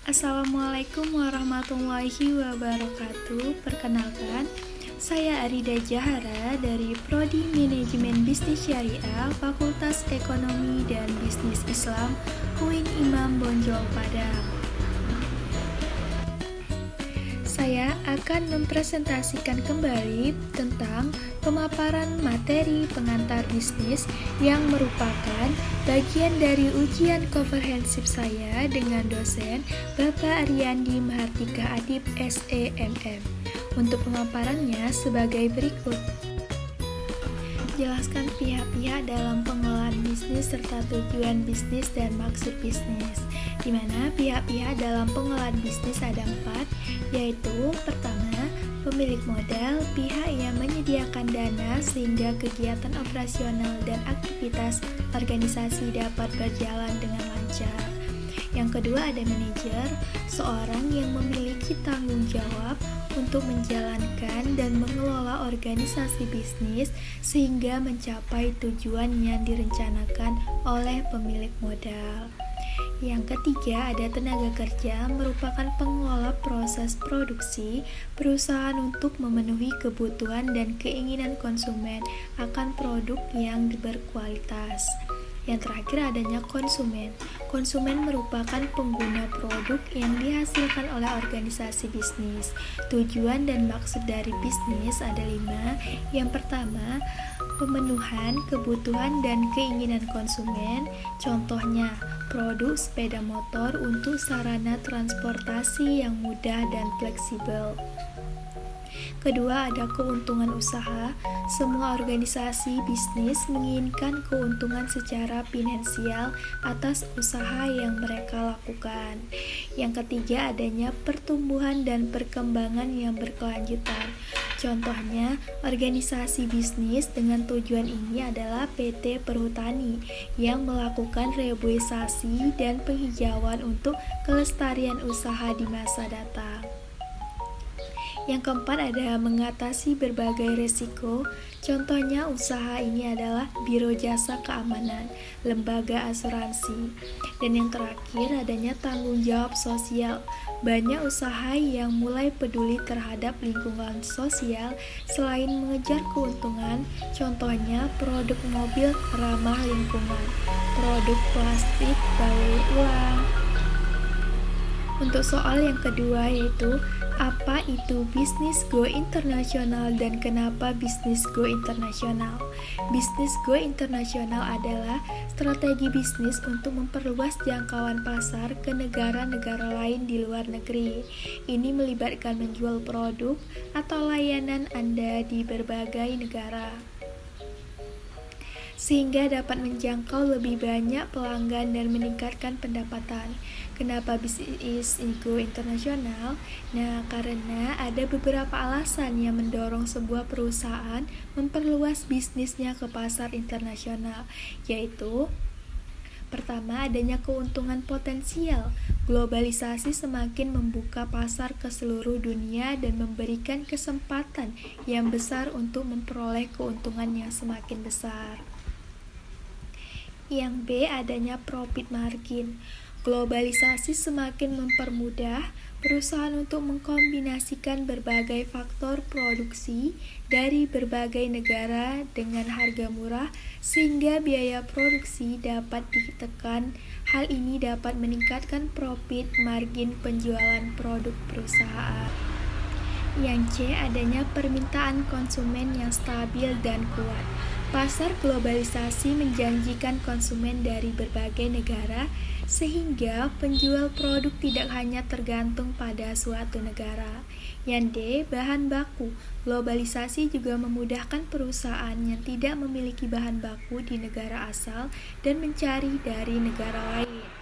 Assalamualaikum warahmatullahi wabarakatuh. Perkenalkan, saya Arida Jahara dari Prodi Manajemen Bisnis Syariah, Fakultas Ekonomi dan Bisnis Islam, UIN Imam Bonjol Padang. Saya akan mempresentasikan kembali tentang pemaparan materi pengantar bisnis yang merupakan bagian dari ujian komprehensif saya dengan dosen Bapak Ariandi Mahartika Adib SEMM. Untuk pemaparannya sebagai berikut. Jelaskan pihak-pihak dalam pengelolaan bisnis serta tujuan bisnis dan maksud bisnis, di mana pihak-pihak dalam pengelolaan bisnis ada 4, yaitu pertama, pemilik modal, pihak yang menyediakan dana sehingga kegiatan operasional dan aktivitas organisasi dapat berjalan dengan lancar. Yang kedua ada manajer, seorang yang memiliki tanggung jawab untuk menjalankan dan mengelola organisasi bisnis sehingga mencapai tujuan yang direncanakan oleh pemilik modal. Yang ketiga ada tenaga kerja, merupakan pengelola proses produksi perusahaan untuk memenuhi kebutuhan dan keinginan konsumen akan produk yang berkualitas. Yang terakhir adanya konsumen. Konsumen merupakan pengguna produk yang dihasilkan oleh organisasi bisnis. Tujuan dan maksud dari bisnis ada 5. Yang pertama, pemenuhan kebutuhan dan keinginan konsumen. Contohnya, produk sepeda motor untuk sarana transportasi yang mudah dan fleksibel. Kedua, ada keuntungan usaha. Semua organisasi bisnis menginginkan keuntungan secara finansial atas usaha yang mereka lakukan. Yang ketiga, adanya pertumbuhan dan perkembangan yang berkelanjutan. Contohnya, organisasi bisnis dengan tujuan ini adalah PT Perhutani yang melakukan reboisasi dan penghijauan untuk kelestarian usaha di masa datang. Yang keempat ada mengatasi berbagai resiko. Contohnya usaha ini adalah Biro Jasa Keamanan, lembaga asuransi. Dan yang terakhir adanya tanggung jawab sosial. Banyak usaha yang mulai peduli terhadap lingkungan sosial selain mengejar keuntungan. Contohnya produk mobil ramah lingkungan, produk plastik daur ulang. Untuk soal yang kedua yaitu apa itu bisnis go internasional dan kenapa bisnis go internasional? Bisnis go internasional adalah strategi bisnis untuk memperluas jangkauan pasar ke negara-negara lain di luar negeri. Ini melibatkan menjual produk atau layanan Anda di berbagai negara, sehingga dapat menjangkau lebih banyak pelanggan dan meningkatkan pendapatan. Kenapa bisnis go internasional? Nah, karena ada beberapa alasan yang mendorong sebuah perusahaan memperluas bisnisnya ke pasar internasional, yaitu pertama, adanya keuntungan potensial. Globalisasi semakin membuka pasar ke seluruh dunia dan memberikan kesempatan yang besar untuk memperoleh keuntungan yang semakin besar. Yang B, adanya profit margin. Globalisasi semakin mempermudah perusahaan untuk mengkombinasikan berbagai faktor produksi dari berbagai negara dengan harga murah sehingga biaya produksi dapat ditekan. Hal ini dapat meningkatkan profit margin penjualan produk perusahaan. Yang C, adanya permintaan konsumen yang stabil dan kuat. Pasar globalisasi menjanjikan konsumen dari berbagai negara sehingga penjual produk tidak hanya tergantung pada suatu negara. Yang D, bahan baku. Globalisasi juga memudahkan perusahaan yang tidak memiliki bahan baku di negara asal dan mencari dari negara lain.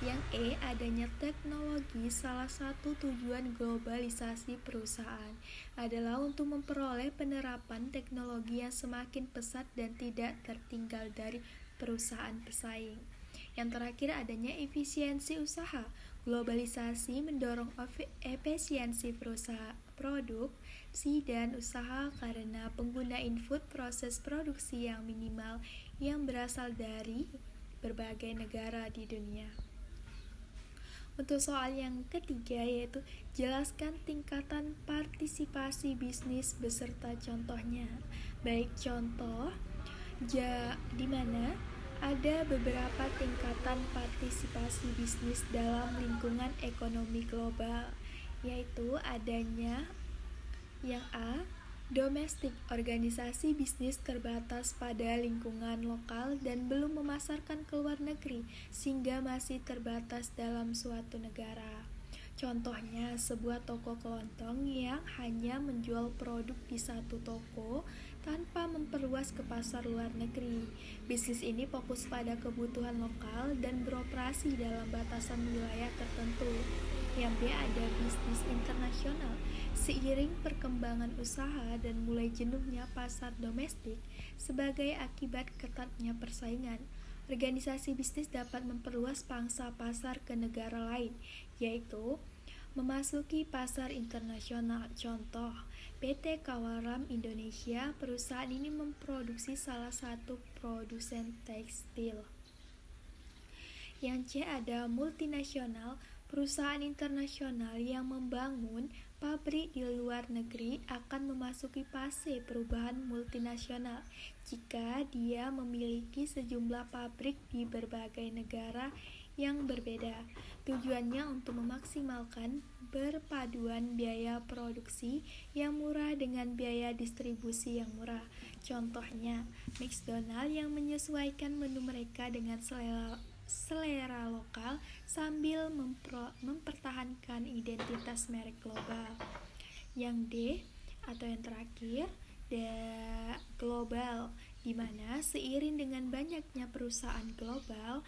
Yang E, adanya teknologi. Salah satu tujuan globalisasi perusahaan adalah untuk memperoleh penerapan teknologi yang semakin pesat dan tidak tertinggal dari perusahaan pesaing. Yang terakhir adanya efisiensi usaha. Globalisasi mendorong efisiensi produksi dan usaha karena pengguna input proses produksi yang minimal yang berasal dari berbagai negara di dunia. Untuk soal yang ketiga yaitu jelaskan tingkatan partisipasi bisnis beserta contohnya. Baik contoh di mana ada beberapa tingkatan partisipasi bisnis dalam lingkungan ekonomi global, yaitu adanya yang A, domestik, organisasi bisnis terbatas pada lingkungan lokal dan belum memasarkan ke luar negeri sehingga masih terbatas dalam suatu negara. Contohnya, sebuah toko kelontong yang hanya menjual produk di satu toko tanpa memperluas ke pasar luar negeri. Bisnis ini fokus pada kebutuhan lokal dan beroperasi dalam batasan wilayah tertentu. Yang B, ada bisnis internasional. Seiring perkembangan usaha dan mulai jenuhnya pasar domestik sebagai akibat ketatnya persaingan, organisasi bisnis dapat memperluas pangsa pasar ke negara lain, yaitu memasuki pasar internasional. Contoh, PT Kawaram Indonesia. Perusahaan ini memproduksi salah satu produsen tekstil. Yang C, ada multinasional. Perusahaan internasional yang membangun pabrik di luar negeri akan memasuki fase perubahan multinasional jika dia memiliki sejumlah pabrik di berbagai negara yang berbeda. Tujuannya untuk memaksimalkan perpaduan biaya produksi yang murah dengan biaya distribusi yang murah. Contohnya, McDonald yang menyesuaikan menu mereka dengan selera lokal sambil mempertahankan identitas merek global. Yang D atau yang terakhir, global, di mana seiring dengan banyaknya perusahaan global,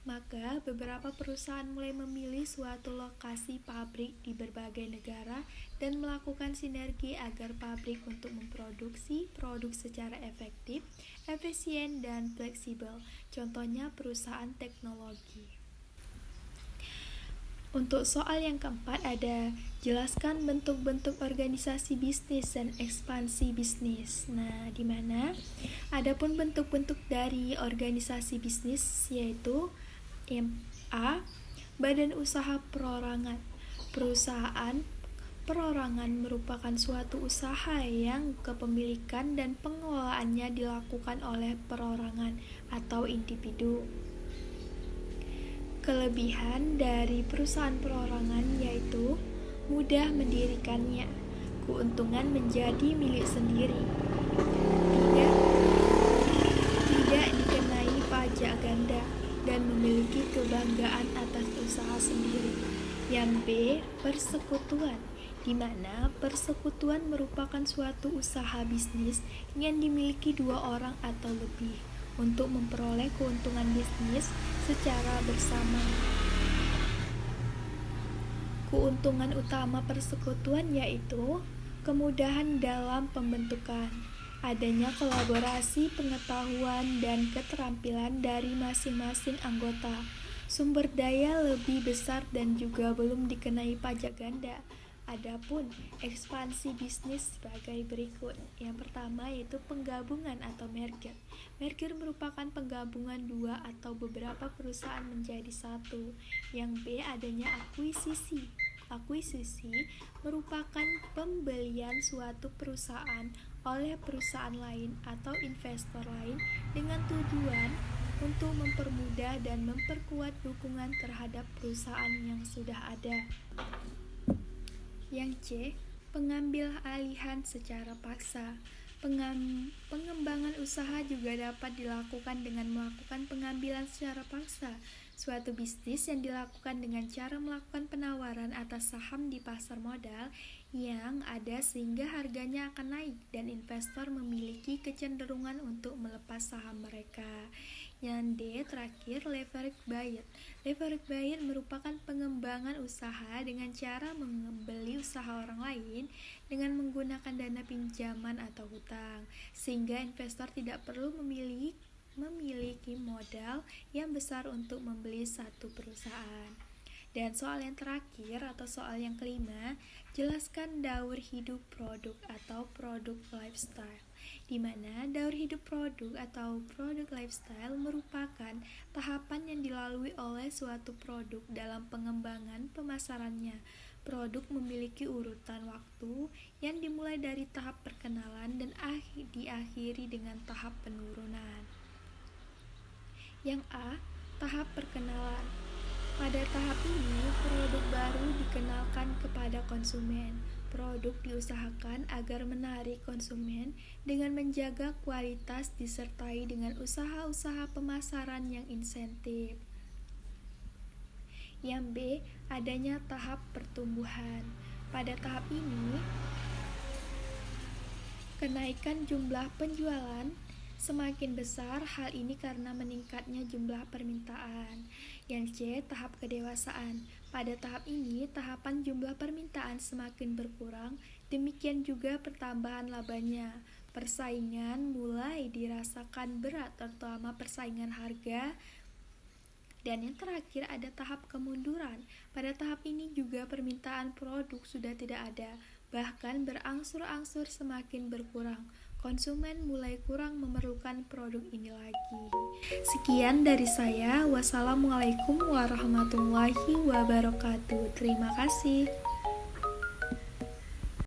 maka beberapa perusahaan mulai memilih suatu lokasi pabrik di berbagai negara dan melakukan sinergi agar pabrik untuk memproduksi produk secara efektif, efisien, dan fleksibel. Contohnya perusahaan teknologi. Untuk soal yang keempat ada jelaskan bentuk-bentuk organisasi bisnis dan ekspansi bisnis. Nah, di mana adapun bentuk-bentuk dari organisasi bisnis yaitu A, badan usaha perorangan. Perusahaan perorangan merupakan suatu usaha yang kepemilikan dan pengelolaannya dilakukan oleh perorangan atau individu. Kelebihan dari perusahaan perorangan yaitu mudah mendirikannya, keuntungan menjadi milik sendiri, tidak dikenai pajak ganda, dan memiliki kebanggaan atas usaha sendiri. Yang B, persekutuan, di mana persekutuan merupakan suatu usaha bisnis yang dimiliki dua orang atau lebih untuk memperoleh keuntungan bisnis secara bersama. Keuntungan utama persekutuan yaitu kemudahan dalam pembentukan, adanya kolaborasi pengetahuan dan keterampilan dari masing-masing anggota, sumber daya lebih besar dan juga belum dikenai pajak ganda. Adapun ekspansi bisnis sebagai berikut. Yang pertama yaitu penggabungan atau merger. Merger merupakan penggabungan dua atau beberapa perusahaan menjadi satu. Yang B, adanya akuisisi. Akuisisi merupakan pembelian suatu perusahaan oleh perusahaan lain atau investor lain dengan tujuan untuk mempermudah dan memperkuat dukungan terhadap perusahaan yang sudah ada. Yang C, pengambil alihan secara paksa. Pengembangan usaha juga dapat dilakukan dengan melakukan pengambilan secara paksa. Suatu bisnis yang dilakukan dengan cara melakukan penawaran atas saham di pasar modal yang ada sehingga harganya akan naik dan investor memiliki kecenderungan untuk melepas saham mereka. Yang D, terakhir, leverage buyer. Leverage buyer merupakan pengembangan usaha dengan cara membeli usaha orang lain dengan menggunakan dana pinjaman atau hutang, sehingga investor tidak perlu memiliki modal yang besar untuk membeli satu perusahaan. Dan soal yang terakhir atau soal yang kelima, jelaskan daur hidup produk atau produk lifestyle. di mana daur hidup produk atau produk lifestyle merupakan tahapan yang dilalui oleh suatu produk dalam pengembangan pemasarannya. Produk memiliki urutan waktu yang dimulai dari tahap perkenalan dan diakhiri dengan tahap penurunan. Yang A, tahap perkenalan. Pada tahap ini, produk baru dikenalkan kepada konsumen. Produk diusahakan agar menarik konsumen dengan menjaga kualitas disertai dengan usaha-usaha pemasaran yang insentif. Yang B, adanya tahap pertumbuhan. Pada tahap ini, kenaikan jumlah penjualan semakin besar, hal ini karena meningkatnya jumlah permintaan. Yang C, tahap kedewasaan. Pada tahap ini, tahapan jumlah permintaan semakin berkurang, demikian juga pertambahan labanya. Persaingan mulai dirasakan berat, terutama persaingan harga. Dan yang terakhir ada tahap kemunduran. Pada tahap ini juga permintaan produk sudah tidak ada, bahkan berangsur-angsur semakin berkurang. Konsumen mulai kurang memerlukan produk ini lagi. Sekian dari saya. Wassalamualaikum warahmatullahi wabarakatuh. Terima kasih.